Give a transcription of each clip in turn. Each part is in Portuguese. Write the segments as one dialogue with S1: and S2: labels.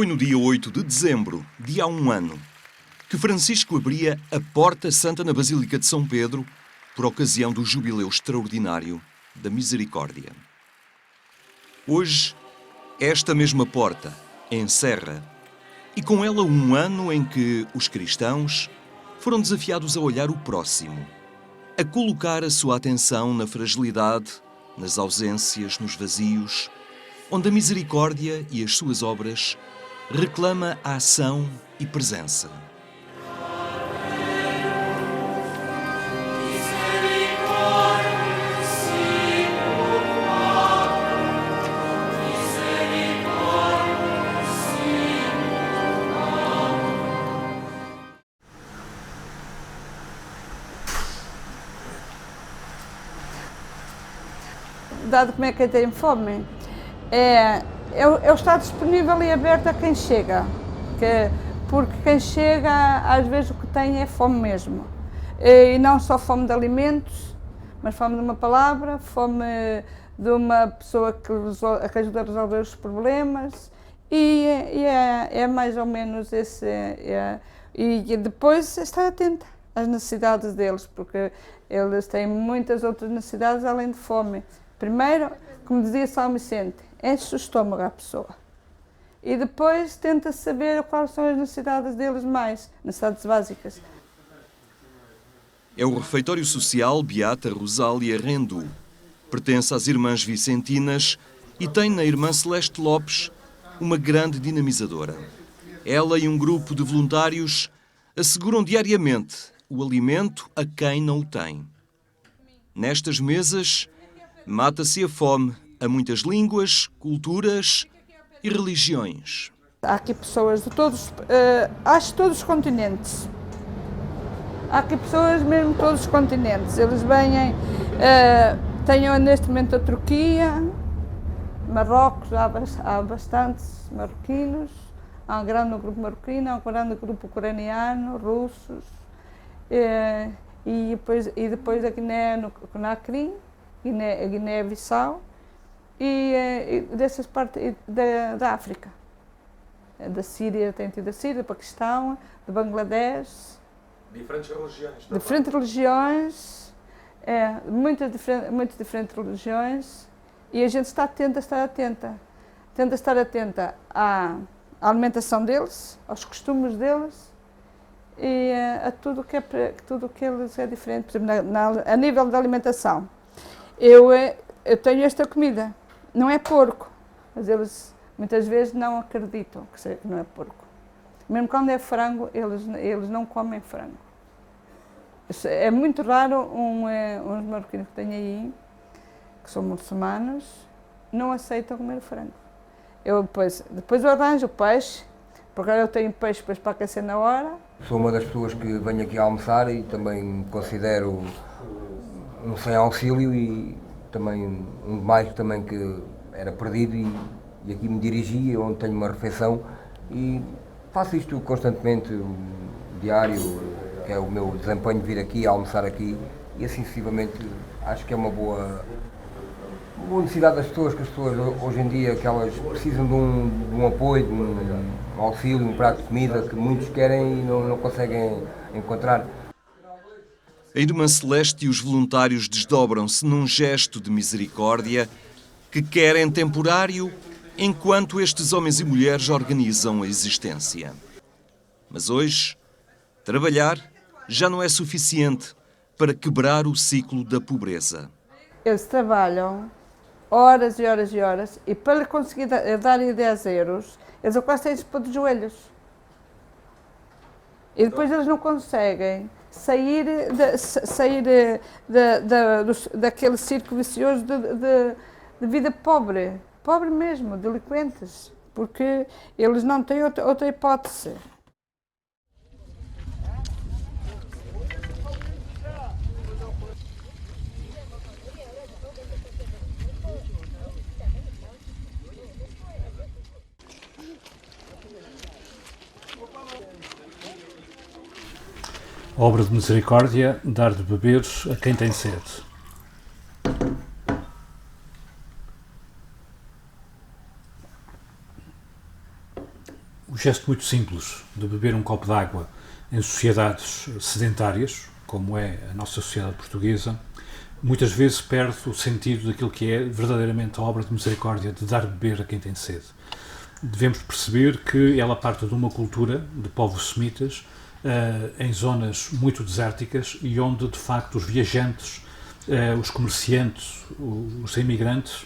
S1: Foi no dia 8 de dezembro, dia há um ano, que Francisco abria a Porta Santa na Basílica de São Pedro por ocasião do jubileu extraordinário da Misericórdia. Hoje, esta mesma porta encerra, e com ela um ano em que os cristãos foram desafiados a olhar o próximo, a colocar a sua atenção na fragilidade, nas ausências, nos vazios, onde a misericórdia e as suas obras reclama a ação e presença.
S2: Dado como é que tem fome, eu estar disponível e aberto a quem chega, porque quem chega às vezes o que tem é fome mesmo, e não só fome de alimentos, mas fome de uma palavra, fome de uma pessoa que ajuda a resolver os problemas, e é mais ou menos esse, e depois estar atenta às necessidades deles, porque eles têm muitas outras necessidades além de fome. Primeiro, como dizia São Vicente, enche o estômago à pessoa. E depois tenta saber quais são as necessidades deles mais, necessidades básicas.
S1: É o refeitório social Beata Rosália Rendu. Pertence às Irmãs Vicentinas e tem na Irmã Celeste Lopes uma grande dinamizadora. Ela e um grupo de voluntários asseguram diariamente o alimento a quem não o tem. Nestas mesas, mata-se a fome a muitas línguas, culturas e religiões.
S2: Há aqui pessoas de todos, acho todos os continentes. Há aqui pessoas mesmo de todos os continentes. Eles vêm, tenho neste momento a Turquia, Marrocos, há bastantes marroquinos, há um grande grupo marroquino, há um grande grupo ucraniano, russos, e depois a Guiné-Conakry, Guiné-Bissau e dessas partes da África, da Síria, tem tido a Síria, do Paquistão, do Bangladesh.
S3: Diferentes religiões.
S2: Diferentes religiões, muitas diferentes religiões, e a gente está atenta, tenta estar atenta à alimentação deles, aos costumes deles e a tudo que eles é diferente. Por exemplo, a nível da alimentação. Eu tenho esta comida, não é porco, mas eles muitas vezes não acreditam que não é porco. Mesmo quando é frango, eles não comem frango. É muito raro uns marroquinos que tenho aí, que são muçulmanos, não aceitam comer frango. Depois eu arranjo o peixe, porque eu tenho peixe para aquecer na hora.
S4: Sou uma das pessoas que venho aqui a almoçar e também me considero um sem auxílio e também um mais também que era perdido e aqui me dirigia, onde tenho uma refeição e faço isto constantemente, diário, que é o meu desempenho, vir aqui, almoçar aqui e assim sucessivamente. Acho que é uma boa necessidade das pessoas, que as pessoas hoje em dia que elas precisam de um apoio, de um auxílio, um prato de comida que muitos querem e não conseguem encontrar.
S1: A Irmã Celeste e os voluntários desdobram-se num gesto de misericórdia que querem temporário enquanto estes homens e mulheres organizam a existência. Mas hoje, trabalhar já não é suficiente para quebrar o ciclo da pobreza.
S2: Eles trabalham horas e horas e horas e para conseguir darem 10 euros, eles quase têm de se pôr de joelhos. E depois eles não conseguem sair daquele círculo vicioso de vida pobre mesmo, delinquentes, porque eles não têm outra hipótese.
S5: Obra de misericórdia, dar de beber a quem tem sede. gesto muito simples de beber um copo de água em sociedades sedentárias, como é a nossa sociedade portuguesa, muitas vezes perde o sentido daquilo que é verdadeiramente a obra de misericórdia de dar de beber a quem tem sede. Devemos perceber que ela parte de uma cultura de povos semitas em zonas muito desérticas e onde, de facto, os viajantes, os comerciantes, os imigrantes,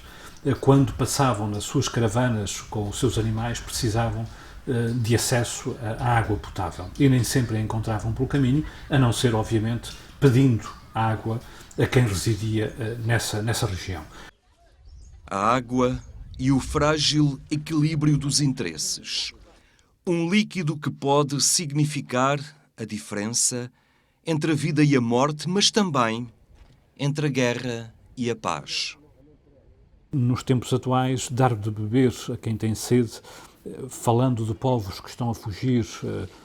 S5: quando passavam nas suas caravanas com os seus animais, precisavam de acesso à água potável e nem sempre a encontravam pelo caminho, a não ser, obviamente, pedindo água a quem residia nessa região.
S1: A água e o frágil equilíbrio dos interesses. Um líquido que pode significar a diferença entre a vida e a morte, mas também entre a guerra e a paz.
S5: Nos tempos atuais, dar de beber a quem tem sede, falando de povos que estão a fugir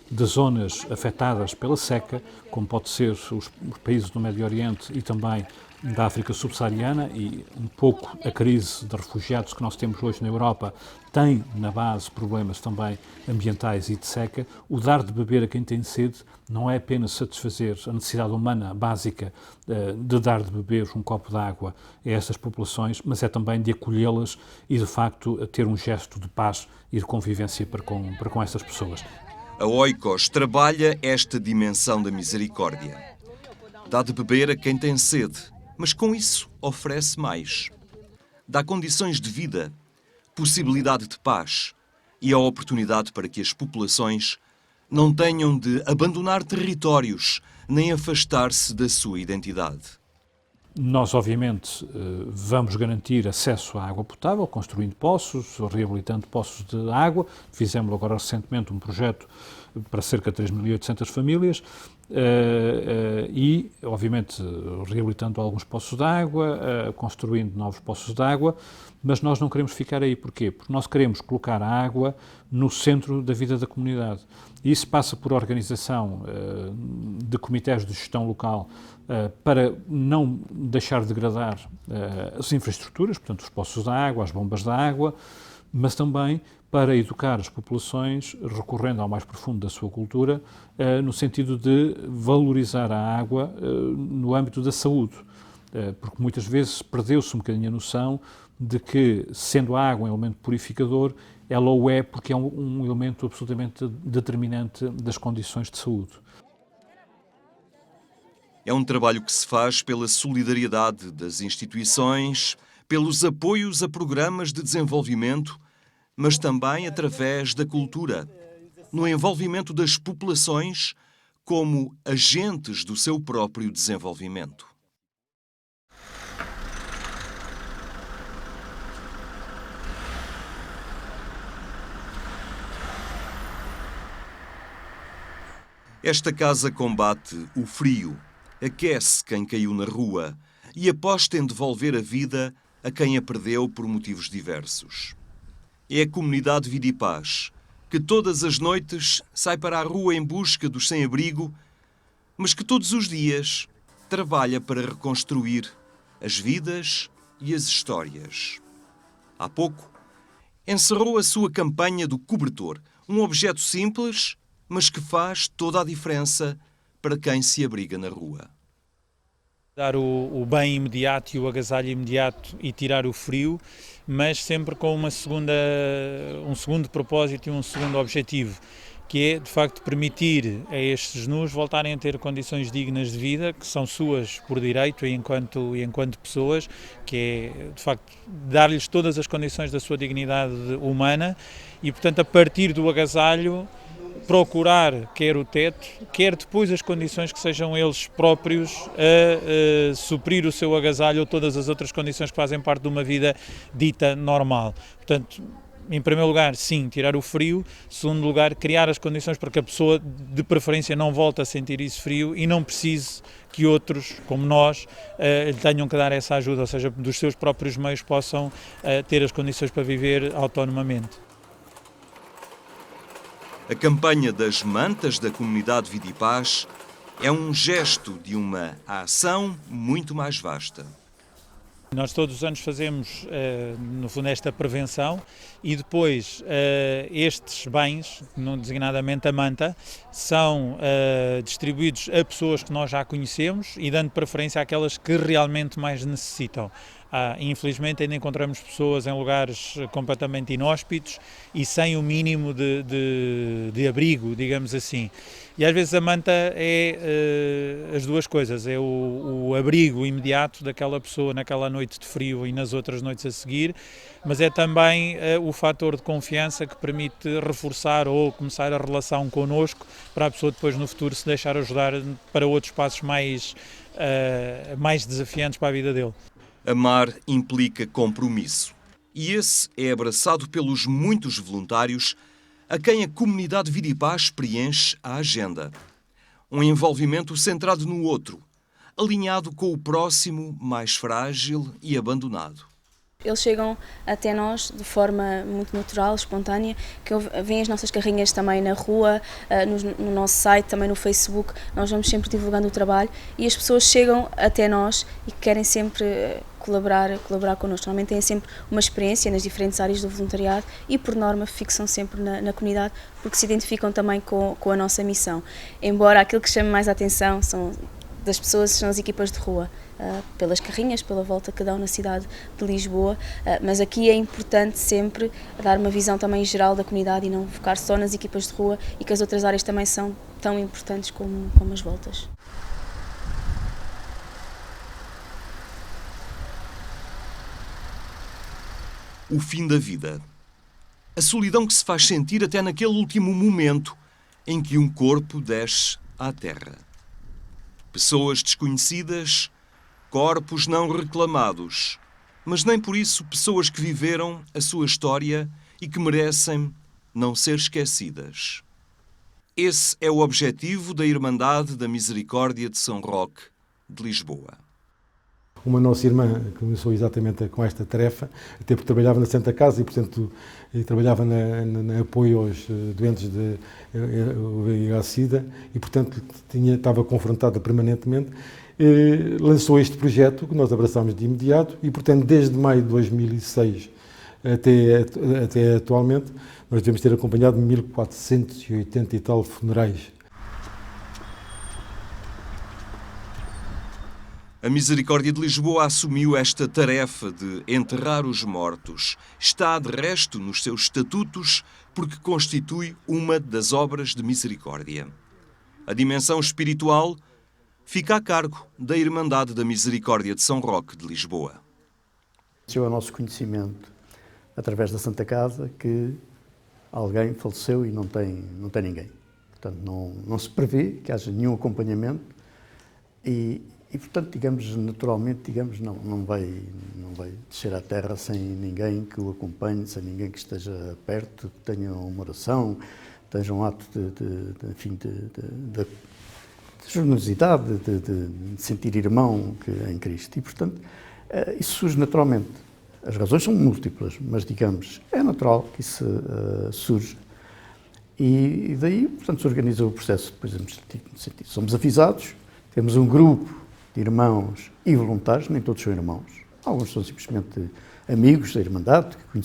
S5: de zonas afetadas pela seca, como pode ser os países do Médio Oriente e também da África subsaariana, e um pouco a crise de refugiados que nós temos hoje na Europa tem na base problemas também ambientais e de seca. O dar de beber a quem tem sede não é apenas satisfazer a necessidade humana básica de dar de beber um copo de água a estas populações, mas é também de acolhê-las e, de facto, ter um gesto de paz e de convivência para com estas pessoas.
S1: A Oikos trabalha esta dimensão da misericórdia. Dá de beber a quem tem sede, mas com isso oferece mais. Dá condições de vida, possibilidade de paz e a oportunidade para que as populações não tenham de abandonar territórios nem afastar-se da sua identidade.
S5: Nós, obviamente, vamos garantir acesso à água potável, construindo poços, reabilitando poços de água. Fizemos agora recentemente um projeto para cerca de 3.800 famílias e, obviamente, reabilitando alguns poços de água, construindo novos poços de água, mas nós não queremos ficar aí. Porquê? Porque nós queremos colocar a água no centro da vida da comunidade. E isso passa por organização de comitês de gestão local para não deixar degradar as infraestruturas, portanto, os poços de água, as bombas de água, mas também para educar as populações, recorrendo ao mais profundo da sua cultura, no sentido de valorizar a água no âmbito da saúde. Porque muitas vezes perdeu-se um bocadinho a noção de que, sendo a água um elemento purificador, ela o é porque é um elemento absolutamente determinante das condições de saúde.
S1: É um trabalho que se faz pela solidariedade das instituições, pelos apoios a programas de desenvolvimento, mas também através da cultura, no envolvimento das populações como agentes do seu próprio desenvolvimento. Esta casa combate o frio, aquece quem caiu na rua e aposta em devolver a vida a quem a perdeu por motivos diversos. É a comunidade Vida e Paz, que todas as noites sai para a rua em busca dos sem-abrigo, mas que todos os dias trabalha para reconstruir as vidas e as histórias. Há pouco, encerrou a sua campanha do cobertor, um objeto simples, mas que faz toda a diferença para quem se abriga na rua.
S6: Dar o bem imediato e o agasalho imediato e tirar o frio, mas sempre com um segundo propósito e um segundo objetivo, que é, de facto, permitir a estes nus voltarem a ter condições dignas de vida, que são suas por direito e enquanto pessoas, que é, de facto, dar-lhes todas as condições da sua dignidade humana e, portanto, a partir do agasalho, procurar quer o teto, quer depois as condições que sejam eles próprios a suprir o seu agasalho ou todas as outras condições que fazem parte de uma vida dita normal. Portanto, em primeiro lugar, sim, tirar o frio. Em segundo lugar, criar as condições para que a pessoa, de preferência, não volte a sentir esse frio e não precise que outros, como nós, lhe tenham que dar essa ajuda, ou seja, dos seus próprios meios possam ter as condições para viver autonomamente.
S1: A campanha das mantas da comunidade Vida e Paz é um gesto de uma ação muito mais vasta.
S6: Nós todos os anos fazemos, no fundo, esta prevenção e depois estes bens, designadamente a manta, são distribuídos a pessoas que nós já conhecemos e dando preferência àquelas que realmente mais necessitam. Infelizmente ainda encontramos pessoas em lugares completamente inóspitos e sem o mínimo de abrigo, digamos assim. E às vezes a manta é as duas coisas, é o abrigo imediato daquela pessoa naquela noite de frio e nas outras noites a seguir, mas é também o fator de confiança que permite reforçar ou começar a relação connosco para a pessoa depois no futuro se deixar ajudar para outros passos mais desafiantes para a vida dele.
S1: Amar implica compromisso. E esse é abraçado pelos muitos voluntários a quem a comunidade Vida e Paz preenche a agenda. Um envolvimento centrado no outro, alinhado com o próximo mais frágil e abandonado.
S7: Eles chegam até nós de forma muito natural, espontânea, que vêm as nossas carrinhas também na rua, no nosso site, também no Facebook, nós vamos sempre divulgando o trabalho e as pessoas chegam até nós e querem sempre colaborar connosco. Normalmente têm sempre uma experiência nas diferentes áreas do voluntariado e, por norma, fixam sempre na comunidade porque se identificam também com a nossa missão. Embora aquilo que chame mais a atenção das pessoas são as equipas de rua, pelas carrinhas, pela volta que dão na cidade de Lisboa, mas aqui é importante sempre dar uma visão também geral da comunidade e não focar só nas equipas de rua e que as outras áreas também são tão importantes como as voltas.
S1: O fim da vida. A solidão que se faz sentir até naquele último momento em que um corpo desce à terra. Pessoas desconhecidas, corpos não reclamados, mas nem por isso pessoas que viveram a sua história e que merecem não ser esquecidas. Esse é o objetivo da Irmandade da Misericórdia de São Roque de Lisboa.
S8: Uma nossa irmã começou exatamente com esta tarefa, até porque trabalhava na Santa Casa e, portanto, trabalhava na apoio aos doentes de VIH-Sida e, portanto, estava confrontada permanentemente. Lançou este projeto que nós abraçámos de imediato e, portanto, desde maio de 2006 até atualmente, nós devemos ter acompanhado 1480 e tal funerais.
S1: A Misericórdia de Lisboa assumiu esta tarefa de enterrar os mortos. Está, de resto, nos seus estatutos, porque constitui uma das obras de misericórdia. A dimensão espiritual fica a cargo da Irmandade da Misericórdia de São Roque de Lisboa.
S9: Chegou ao nosso conhecimento, através da Santa Casa, que alguém faleceu e não tem ninguém. Portanto, não se prevê que haja nenhum acompanhamento e, portanto, digamos, naturalmente, não vai descer à terra sem ninguém que o acompanhe, sem ninguém que esteja perto, que tenha uma oração, tenha um ato de generosidade, de sentir irmão em Cristo. E, portanto, isso surge naturalmente. As razões são múltiplas, mas, digamos, é natural que isso surja. E daí, portanto, se organiza o processo. Depois, somos avisados, temos um grupo de irmãos e voluntários, nem todos são irmãos. Alguns são simplesmente amigos da Irmandade, que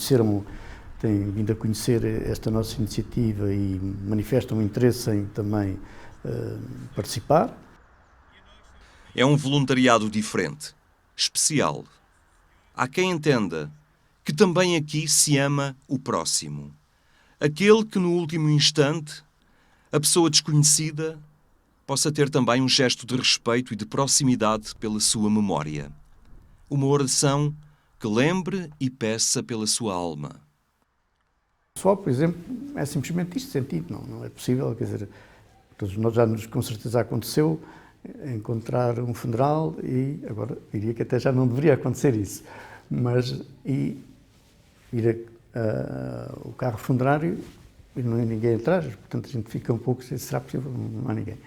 S9: têm vindo a conhecer esta nossa iniciativa e manifestam interesse em também participar.
S1: É um voluntariado diferente, especial. Há quem entenda que também aqui se ama o próximo. Aquele que no último instante, a pessoa desconhecida, possa ter também um gesto de respeito e de proximidade pela sua memória. Uma oração que lembre e peça pela sua alma.
S9: Só, por exemplo, é simplesmente isto sentido, não é possível, quer dizer, todos nós com certeza aconteceu encontrar um funeral e agora diria que até já não deveria acontecer isso, mas ir o carro funerário e não há ninguém atrás, portanto a gente fica um pouco, será possível, não há ninguém.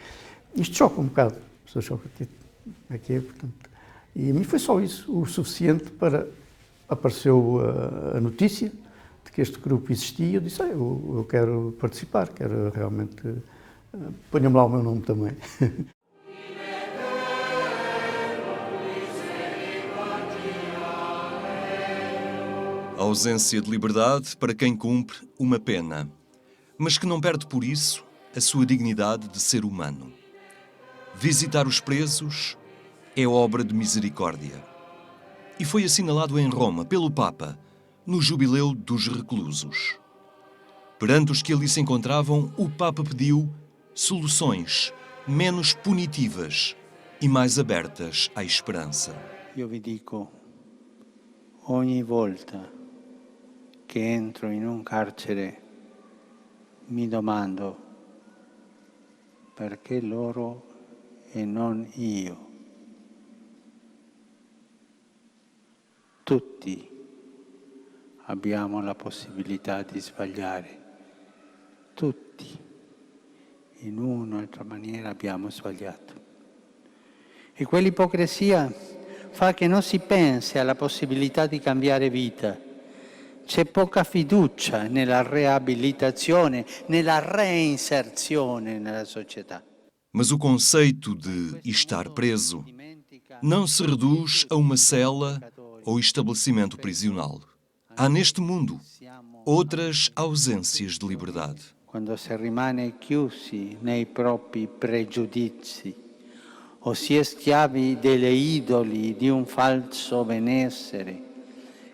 S9: Isto choca um bocado, a pessoa choca aqui, portanto, e a mim foi só isso, o suficiente para apareceu a notícia de que este grupo existia, eu disse, eu quero participar, quero realmente, ponham-me lá o meu nome também.
S1: A ausência de liberdade para quem cumpre uma pena, mas que não perde por isso a sua dignidade de ser humano. Visitar os presos é obra de misericórdia. E foi assinalado em Roma pelo Papa, no Jubileu dos Reclusos. Perante os que ali se encontravam, o Papa pediu soluções menos punitivas e mais abertas à esperança.
S10: Io vi dico, ogni volta che entro in un carcere mi domando perché loro e non io. Tutti abbiamo la possibilità di sbagliare, tutti, in una o altra maniera abbiamo sbagliato. E quell'ipocrisia fa che non si pensi alla possibilità di cambiare vita. C'è poca fiducia nella riabilitazione, nella reinserzione nella società.
S1: Mas o conceito de estar preso não se reduz a uma cela ou estabelecimento prisional. Há neste mundo outras ausências de liberdade.
S10: Quando si rimane chiusi nei propri pregiudizi o si è schiavi delle idoli di un falso benessere,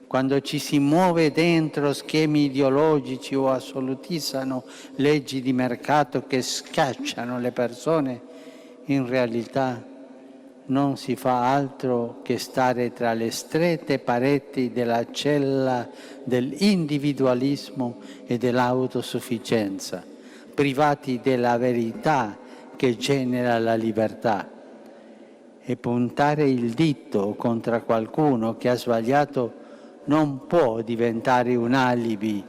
S10: quando ci si muove dentro schemi ideologici o assolutizzano leggi di mercato che scacciano le persone, in realtà non si fa altro che stare tra le strette pareti della cella dell'individualismo e dell'autosufficienza, privati della verità che genera la libertà. E puntare il dito contro qualcuno che ha sbagliato non può diventare un alibi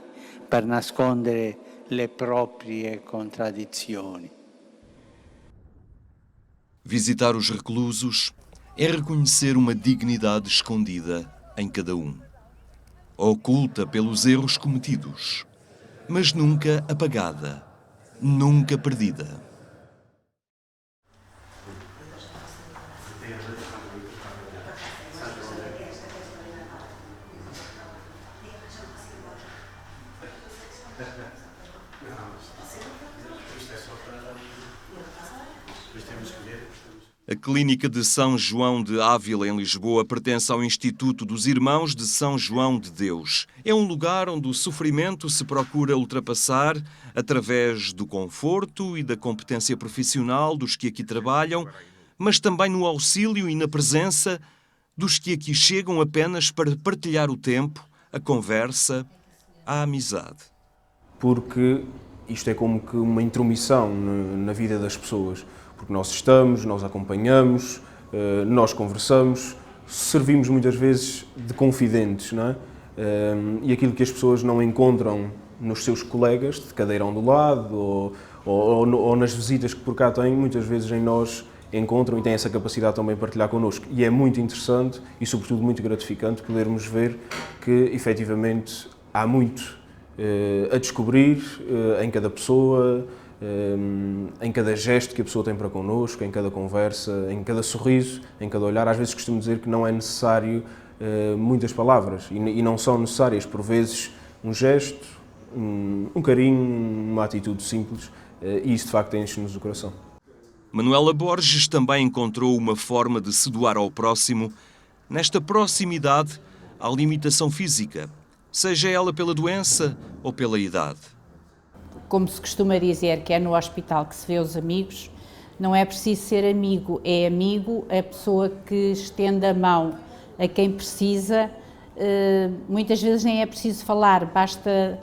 S10: per nascondere le proprie contraddizioni.
S1: Visitar os reclusos é reconhecer uma dignidade escondida em cada um, oculta pelos erros cometidos, mas nunca apagada, nunca perdida. A Clínica de São João de Ávila, em Lisboa, pertence ao Instituto dos Irmãos de São João de Deus. É um lugar onde o sofrimento se procura ultrapassar através do conforto e da competência profissional dos que aqui trabalham, mas também no auxílio e na presença dos que aqui chegam apenas para partilhar o tempo, a conversa, a amizade.
S11: Porque isto é como que uma intromissão na vida das pessoas. Porque nós estamos, nós acompanhamos, nós conversamos, servimos muitas vezes de confidentes, não é? E aquilo que as pessoas não encontram nos seus colegas de cadeira ao lado ou nas visitas que por cá têm, muitas vezes em nós encontram e têm essa capacidade também de partilhar connosco. E é muito interessante e, sobretudo, muito gratificante podermos ver que, efetivamente, há muito a descobrir em cada pessoa, em cada gesto que a pessoa tem para connosco, em cada conversa, em cada sorriso, em cada olhar. Às vezes costumo dizer que não é necessário muitas palavras e não são necessárias, por vezes, um gesto, um carinho, uma atitude simples e isso de facto enche-nos o coração.
S1: Manuela Borges também encontrou uma forma de se doar ao próximo nesta proximidade à limitação física, seja ela pela doença ou pela idade.
S12: Como se costuma dizer que é no hospital que se vê os amigos, não é preciso ser amigo, é amigo a pessoa que estende a mão a quem precisa. Muitas vezes nem é preciso falar, basta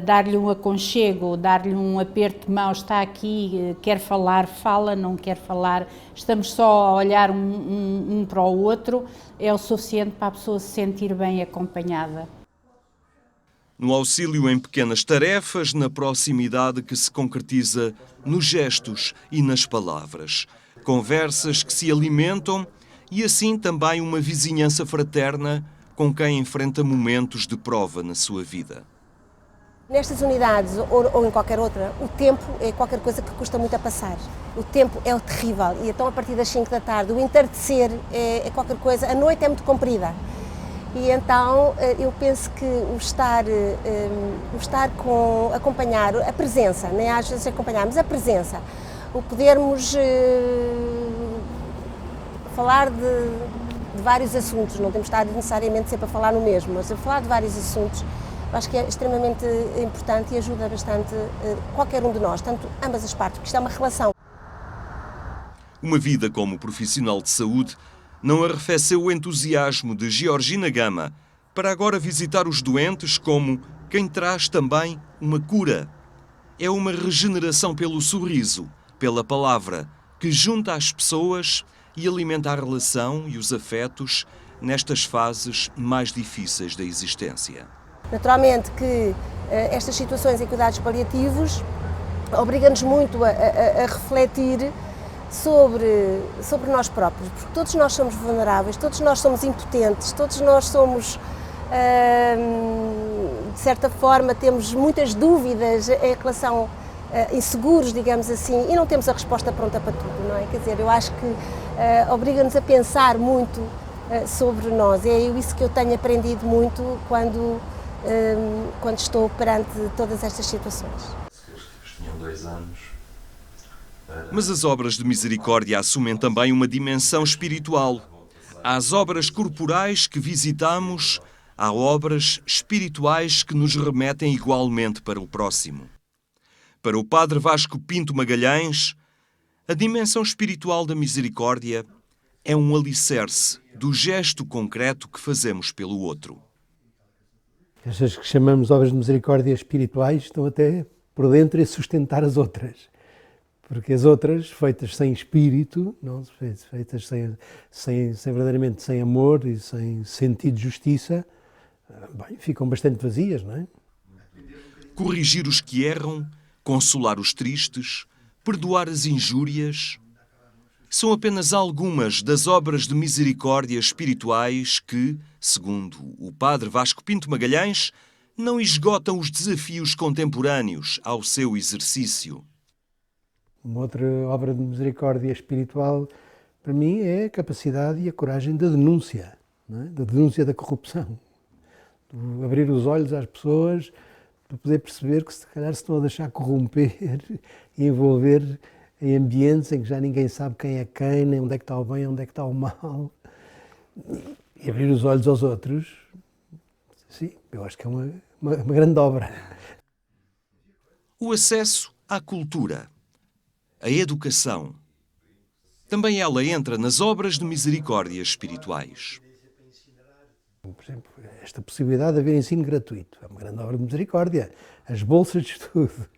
S12: dar-lhe um aconchego, dar-lhe um aperto de mão, está aqui, quer falar, fala, não quer falar, estamos só a olhar um para o outro, é o suficiente para a pessoa se sentir bem acompanhada.
S1: No auxílio em pequenas tarefas, na proximidade que se concretiza nos gestos e nas palavras. Conversas que se alimentam e assim também uma vizinhança fraterna com quem enfrenta momentos de prova na sua vida.
S13: Nestas unidades ou em qualquer outra, o tempo é qualquer coisa que custa muito a passar. O tempo é o terrível e então a partir das 5 da tarde, o entardecer é qualquer coisa, a noite é muito comprida. E então eu penso que o estar com, acompanhar a presença, nem às vezes acompanharmos a presença, o podermos falar de vários assuntos, não temos de estar necessariamente sempre a falar no mesmo, mas a falar de vários assuntos, eu acho que é extremamente importante e ajuda bastante qualquer um de nós, tanto ambas as partes, porque isto é uma relação.
S1: Uma vida como profissional de saúde não arrefeceu o entusiasmo de Georgina Gama para agora visitar os doentes como quem traz também uma cura. É uma regeneração pelo sorriso, pela palavra, que junta as pessoas e alimenta a relação e os afetos nestas fases mais difíceis da existência.
S13: Naturalmente que estas situações em cuidados paliativos obrigam-nos muito a refletir sobre nós próprios, porque todos nós somos vulneráveis, todos nós somos impotentes, todos nós somos, de certa forma, temos muitas dúvidas em relação inseguros, digamos assim, e não temos a resposta pronta para tudo, não é? Quer dizer, eu acho que obriga-nos a pensar muito sobre nós. É isso que eu tenho aprendido muito quando estou perante todas estas situações.
S3: Tinham 2 anos.
S1: Mas as obras de misericórdia assumem também uma dimensão espiritual. Às obras corporais que visitamos, há obras espirituais que nos remetem igualmente para o próximo. Para o Padre Vasco Pinto Magalhães, a dimensão espiritual da misericórdia é um alicerce do gesto concreto que fazemos pelo outro.
S14: Estas que chamamos obras de misericórdia espirituais estão até por dentro a sustentar as outras. Porque as outras, feitas sem espírito, não, feitas verdadeiramente sem amor e sem sentido de justiça, bem, ficam bastante vazias, não é?
S1: Corrigir os que erram, consolar os tristes, perdoar as injúrias, são apenas algumas das obras de misericórdia espirituais que, segundo o Padre Vasco Pinto Magalhães, não esgotam os desafios contemporâneos ao seu exercício.
S14: Uma outra obra de misericórdia espiritual, para mim, é a capacidade e a coragem da denúncia, não é? Da denúncia da corrupção. De abrir os olhos às pessoas para poder perceber que se calhar se estão a deixar corromper e envolver em ambientes em que já ninguém sabe quem é quem, nem onde é que está o bem, onde é que está o mal. E abrir os olhos aos outros, sim, eu acho que é uma grande obra.
S1: O acesso à cultura, a educação, também ela entra nas obras de misericórdia espirituais.
S14: Por exemplo, esta possibilidade de haver ensino gratuito é uma grande obra de misericórdia. As bolsas de estudo,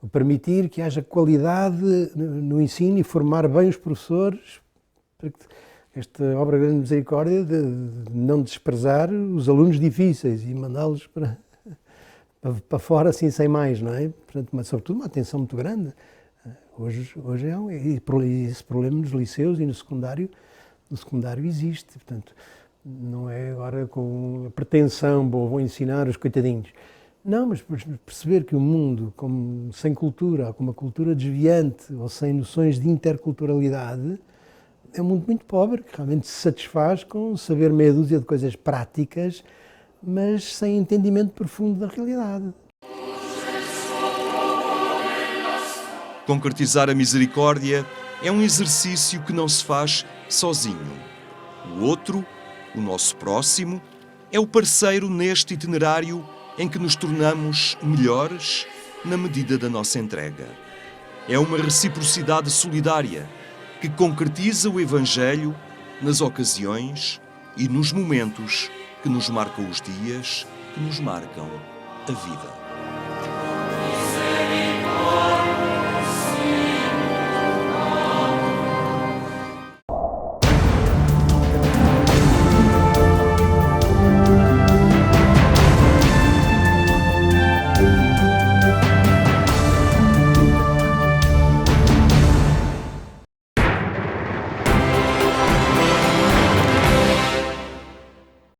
S14: o permitir que haja qualidade no ensino e formar bem os professores, esta obra de grande misericórdia de não desprezar os alunos difíceis e mandá-los para fora assim sem mais, não é? Portanto, mas sobretudo uma atenção muito grande. Hoje e esse problema nos liceus e no secundário existe, portanto, não é agora com a pretensão, vou ensinar os coitadinhos. Não, mas perceber que o mundo sem cultura, com uma cultura desviante ou sem noções de interculturalidade, é um mundo muito pobre, que realmente se satisfaz com saber meia dúzia de coisas práticas, mas sem entendimento profundo da realidade.
S1: Concretizar a misericórdia é um exercício que não se faz sozinho. O outro, o nosso próximo, é o parceiro neste itinerário em que nos tornamos melhores na medida da nossa entrega. É uma reciprocidade solidária que concretiza o Evangelho nas ocasiões e nos momentos que nos marcam os dias, que nos marcam a vida.